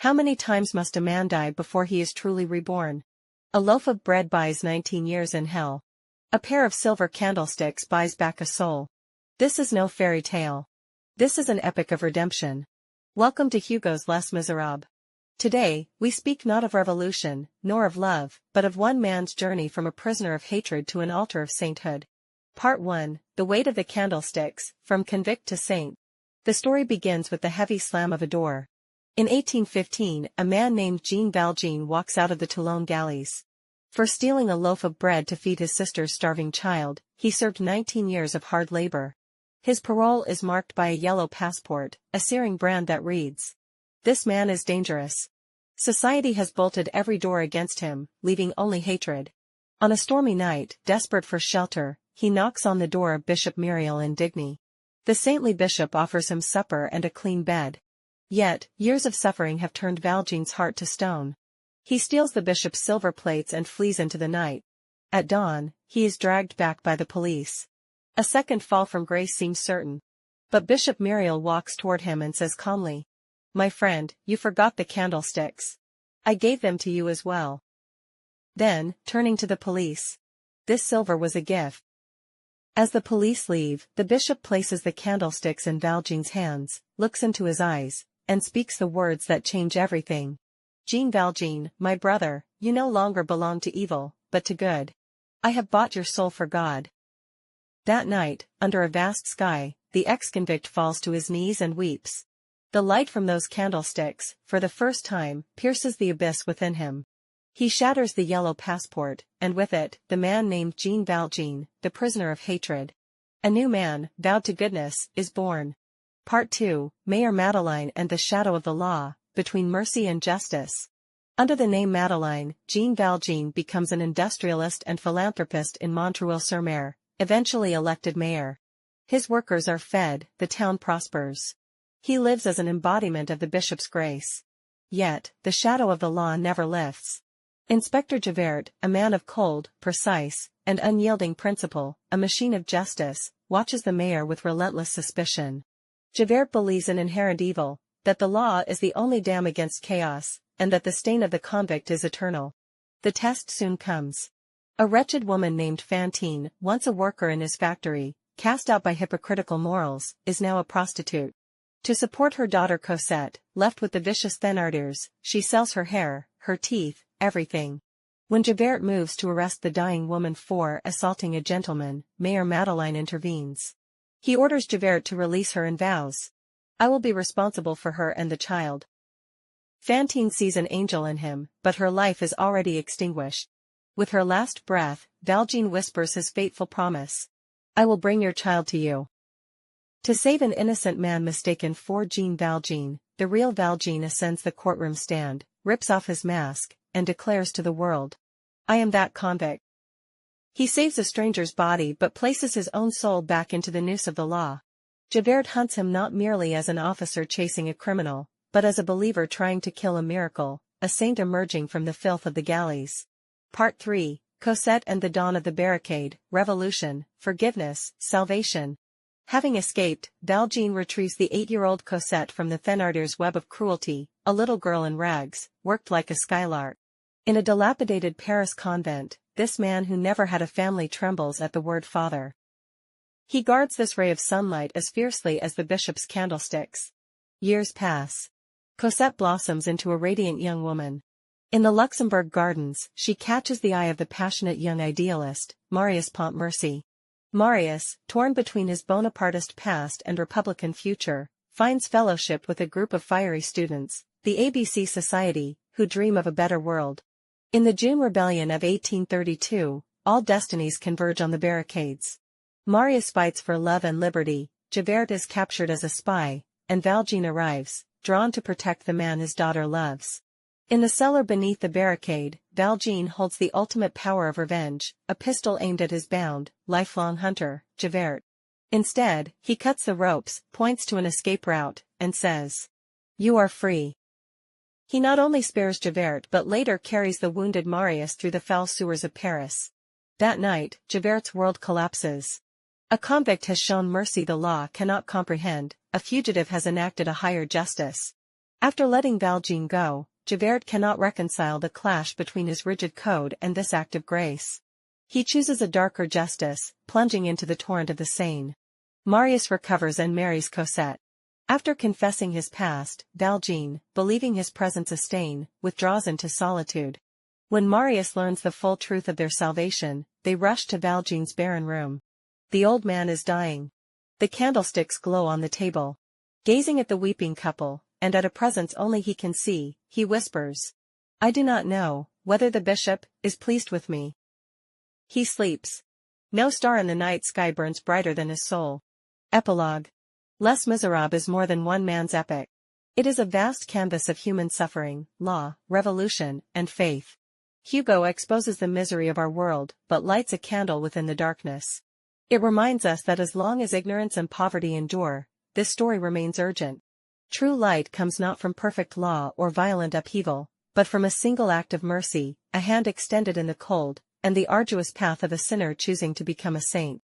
How many times must a man die before he is truly reborn? A loaf of bread buys 19 years in hell. A pair of silver candlesticks buys back a soul. This is no fairy tale. This is an epic of redemption. Welcome to Hugo's Les Miserables. Today, we speak not of revolution, nor of love, but of one man's journey from a prisoner of hatred to an altar of sainthood. Part 1, The Weight of the Candlesticks, From Convict to Saint. The story begins with the heavy slam of a door. In 1815, a man named Jean Valjean walks out of the Toulon galleys. For stealing a loaf of bread to feed his sister's starving child, he served 19 years of hard labor. His parole is marked by a yellow passport, a searing brand that reads, "This man is dangerous." Society has bolted every door against him, leaving only hatred. On a stormy night, desperate for shelter, he knocks on the door of Bishop Muriel in Digny. The saintly bishop offers him supper and a clean bed. Yet, years of suffering have turned Valjean's heart to stone. He steals the bishop's silver plates and flees into the night. At dawn, he is dragged back by the police. A second fall from grace seems certain. But Bishop Muriel walks toward him and says calmly, "My friend, you forgot the candlesticks. I gave them to you as well." Then, turning to the police, "This silver was a gift." As the police leave, the bishop places the candlesticks in Valjean's hands, looks into his eyes, and speaks the words that change everything. "Jean Valjean, my brother, you no longer belong to evil, but to good. I have bought your soul for God." That night, under a vast sky, the ex-convict falls to his knees and weeps. The light from those candlesticks, for the first time, pierces the abyss within him. He shatters the yellow passport, and with it, the man named Jean Valjean, the prisoner of hatred. A new man, vowed to goodness, is born. Part 2, Mayor Madeleine and the Shadow of the Law, Between Mercy and Justice. Under the name Madeleine, Jean Valjean becomes an industrialist and philanthropist in Montreuil-sur-Mer, eventually elected mayor. His workers are fed, the town prospers. He lives as an embodiment of the bishop's grace. Yet, the shadow of the law never lifts. Inspector Javert, a man of cold, precise, and unyielding principle, a machine of justice, watches the mayor with relentless suspicion. Javert believes in inherent evil, that the law is the only dam against chaos, and that the stain of the convict is eternal. The test soon comes. A wretched woman named Fantine, once a worker in his factory, cast out by hypocritical morals, is now a prostitute. To support her daughter Cosette, left with the vicious Thénardiers, she sells her hair, her teeth, everything. When Javert moves to arrest the dying woman for assaulting a gentleman, Mayor Madeleine intervenes. He orders Javert to release her and vows, "I will be responsible for her and the child." Fantine sees an angel in him, but her life is already extinguished. With her last breath, Valjean whispers his fateful promise, "I will bring your child to you." To save an innocent man mistaken for Jean Valjean, the real Valjean ascends the courtroom stand, rips off his mask, and declares to the world, "I am that convict." He saves a stranger's body but places his own soul back into the noose of the law. Javert hunts him not merely as an officer chasing a criminal, but as a believer trying to kill a miracle, a saint emerging from the filth of the galleys. Part 3, Cosette and the Dawn of the Barricade, Revolution, Forgiveness, Salvation. Having escaped, Valjean retrieves the 8-year-old Cosette from the Thénardiers' web of cruelty, a little girl in rags, worked like a skylark. In a dilapidated Paris convent, this man who never had a family trembles at the word father. He guards this ray of sunlight as fiercely as the bishop's candlesticks. Years pass. Cosette blossoms into a radiant young woman. In the Luxembourg Gardens, she catches the eye of the passionate young idealist, Marius Pontmercy. Marius, torn between his Bonapartist past and Republican future, finds fellowship with a group of fiery students, the ABC Society, who dream of a better world. In the June Rebellion of 1832, all destinies converge on the barricades. Marius fights for love and liberty, Javert is captured as a spy, and Valjean arrives, drawn to protect the man his daughter loves. In the cellar beneath the barricade, Valjean holds the ultimate power of revenge, a pistol aimed at his bound, lifelong hunter, Javert. Instead, he cuts the ropes, points to an escape route, and says, "You are free." He not only spares Javert but later carries the wounded Marius through the foul sewers of Paris. That night, Javert's world collapses. A convict has shown mercy the law cannot comprehend, a fugitive has enacted a higher justice. After letting Valjean go, Javert cannot reconcile the clash between his rigid code and this act of grace. He chooses a darker justice, plunging into the torrent of the Seine. Marius recovers and marries Cosette. After confessing his past, Valjean, believing his presence a stain, withdraws into solitude. When Marius learns the full truth of their salvation, they rush to Valjean's barren room. The old man is dying. The candlesticks glow on the table. Gazing at the weeping couple, and at a presence only he can see, he whispers, "I do not know whether the bishop is pleased with me." He sleeps. No star in the night sky burns brighter than his soul. Epilogue. Les Miserables is more than one man's epic. It is a vast canvas of human suffering, law, revolution, and faith. Hugo exposes the misery of our world, but lights a candle within the darkness. It reminds us that as long as ignorance and poverty endure, this story remains urgent. True light comes not from perfect law or violent upheaval, but from a single act of mercy, a hand extended in the cold, and the arduous path of a sinner choosing to become a saint.